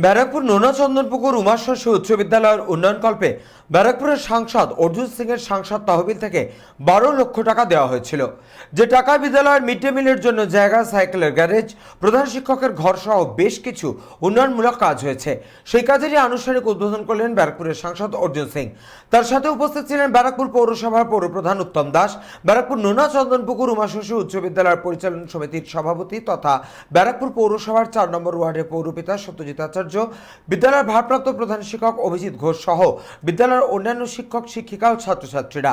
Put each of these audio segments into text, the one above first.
ব্যারাকপুর নোনা চন্দনপুকুর উমাশশী উচ্চ বিদ্যালয়ের উন্নয়নকল্পে ব্যারাকপুরের সাংসদ অর্জুন সিং এর সাংসদ তহবিল থেকে 12 লক্ষ টাকা দেওয়া হয়েছিল। যে টাকা বিদ্যালয়ের মিড ডে মিলের জন্য জায়গা, সাইকেলের গ্যারেজ, প্রধান শিক্ষকের ঘর সহ বেশ কিছু উন্নয়নমূলক কাজ হয়েছে। সেই কাজেরই আনুষ্ঠানিক উদ্বোধন করলেন ব্যারাকপুরের সাংসদ অর্জুন সিং। তার সাথে উপস্থিত ছিলেন ব্যারাকপুর পৌরসভার পৌরপ্রধান উত্তম দাস, ব্যারাকপুর নোনা চন্দনপুকুর উমাশশী উচ্চ বিদ্যালয়ের পরিচালন সমিতির সভাপতি তথা ব্যারাকপুর পৌরসভার 4 নম্বর ওয়ার্ডের পৌরপিতা সত্যজিৎ আচার্য, বিদ্যালয়ের ভারপ্রাপ্ত প্রধান শিক্ষক অভিজিৎ ঘোষ সহ বিদ্যালয়ের অন্যান্য শিক্ষক, শিক্ষিকা ও ছাত্রছাত্রীরা।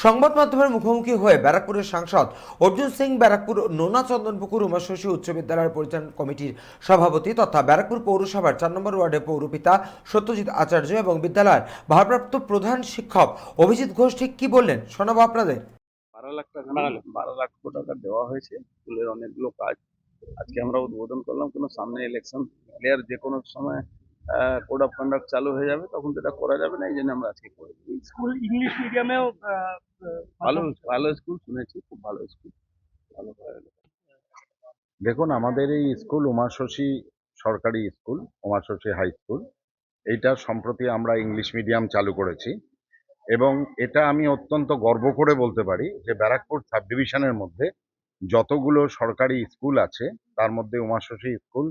সংবাদ মাধ্যমের মুখোমুখি হয়ে ব্যারাকপুরের সাংসদ অর্জুন সিং ব্যারাকপুর নোনা চন্দনপুকুর উমাশশী উচ্চ বিদ্যালয়ের পরিচালন কমিটির সভাপতি তথা ব্যারাকপুর পৌরসভার 4 নম্বর ওয়ার্ডের পৌরপিতা সত্যজিৎ আচার্য এবং বিদ্যালয়ের ভারপ্রাপ্ত প্রধান শিক্ষক অভিজিৎ ঘোষ ঠিক কি বললেন শোনাবো আপনাদের। 12 লাখ টাকা দেওয়া হয়েছে। স্কুলের অনেকগুলো কাজ আজকে আমরা উদ্বোধন করলাম। কোনো সামনে ইলেকশন ক্লিয়ার যে কোনো সময় কোড অফ কন্ডাক্ট চালু হয়ে যাবে, তখন তো এটা করা যাবে না, এই জন্য আমরা আজকে করি। স্কুল ইংলিশ মিডিয়ামেও ভালো ভালো স্কুল শুনেছি, খুব ভালো স্কুল, ভালো দেখুন আমাদের এই স্কুল উমাশশী সরকারি স্কুল, উমাশশী হাই স্কুল, এইটা সম্প্রতি আমরা ইংলিশ মিডিয়াম চালু করেছি এবং এটা আমি অত্যন্ত গর্ব করে বলতে পারি যে ব্যারাকপুর সাব ডিভিশনের মধ্যে যতগুলো সরকারি স্কুল আছে তার মধ্যে উমাশশী স্কুল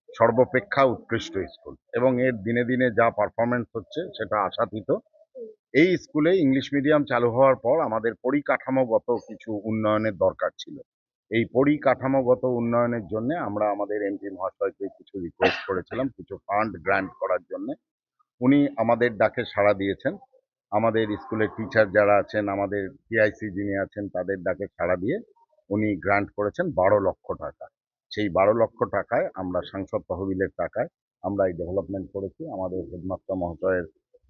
সর্বাপেক্ষা উৎকৃষ্ট স্কুল এবং এর দিনে দিনে যা পারফরমেন্স হচ্ছে সেটা আশাতীত। এই স্কুলে ইংলিশ মিডিয়াম চালু হওয়ার পর আমাদের পরিকাঠামোগত কিছু উন্নয়নের দরকার ছিল। এই পরিকাঠামোগত উন্নয়নের জন্য আমরা আমাদের এমপি মহাশয়কে কিছু রিকোয়েস্ট করেছিলাম, কিছু ফান্ড গ্রান্ট করার জন্য। উনি আমাদের ডাকে সাড়া দিয়েছেন। আমাদের স্কুলের টিচার যারা আছেন, আমাদের টিআইসি যিনি আছেন, তাদের ডাকে সাড়া দিয়ে উনি গ্রান্ট করেছেন 12 লক্ষ টাকা। সেই 12 লক্ষ টাকায় আমরা সাংসদ তহবিলের টাকায় আমরা এই ডেভেলপমেন্ট করেছি। আমাদের হেডমাস্টার মহাশয়ের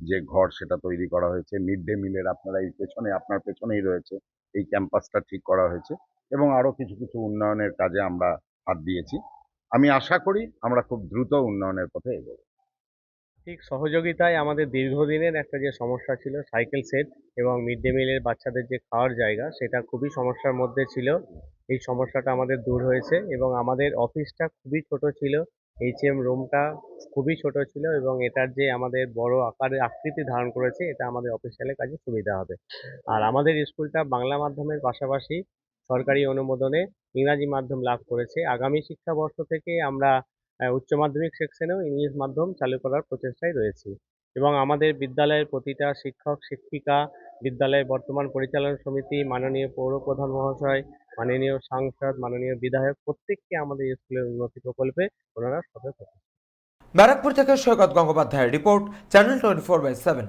যে ঘর সেটা তৈরি করা হয়েছে, মিড ডে মিলের আপনারা এই পেছনে, আপনার পেছনেই রয়েছে, এই ক্যাম্পাসটা ঠিক করা হয়েছে এবং আরো কিছু কিছু উন্নয়নের কাজে আমরা হাত দিয়েছি। আমি আশা করি আমরা খুব দ্রুত উন্নয়নের পথে এগোবো। ঠিক সহযোগিতায় আমাদের দীর্ঘদিনের একটা যে সমস্যা ছিল সাইকেল সেট এবং মিড ডে মিলের বাচ্চাদের যে খাওয়ার জায়গা, সেটা খুবই সমস্যার মধ্যে ছিল। এই সমস্যাটা আমাদের দূর হয়েছে এবং আমাদের অফিসটা খুবই ছোট ছিল, এইচএম রুমটা খুবই ছোট ছিল এবং এটার যে আমাদের বড় আকারে আকৃতি ধারণ করেছে, এটা আমাদের অফিসিয়ালের কাজে সুবিধা হবে। আর আমাদের স্কুলটা বাংলা মাধ্যমের পাশাপাশি সরকারি অনুমোদনে ইংরাজি মাধ্যম লাভ করেছে। আগামী শিক্ষাবর্ষ থেকে আমরা উচ্চ মাধ্যমিক সেকশনেও ইংলিশ মাধ্যম চালু করার প্রচেষ্টায় রয়েছি এবং আমাদের বিদ্যালয়ের প্রতিটা শিক্ষক, শিক্ষিকা, বিদ্যালয়ের বর্তমান পরিচালনা সমিতি, মাননীয় পৌরপ্রধান মহাশয়, মাননীয় সাংসদ, মাননীয় বিধায়ক প্রত্যেককে আমাদের স্কুলের উন্নতি প্রকল্পে ওনারা সদস্য। ব্যারাকপুর থেকে সৈকত গঙ্গোপাধ্যায়ের রিপোর্ট, চ্যানেল 24/7।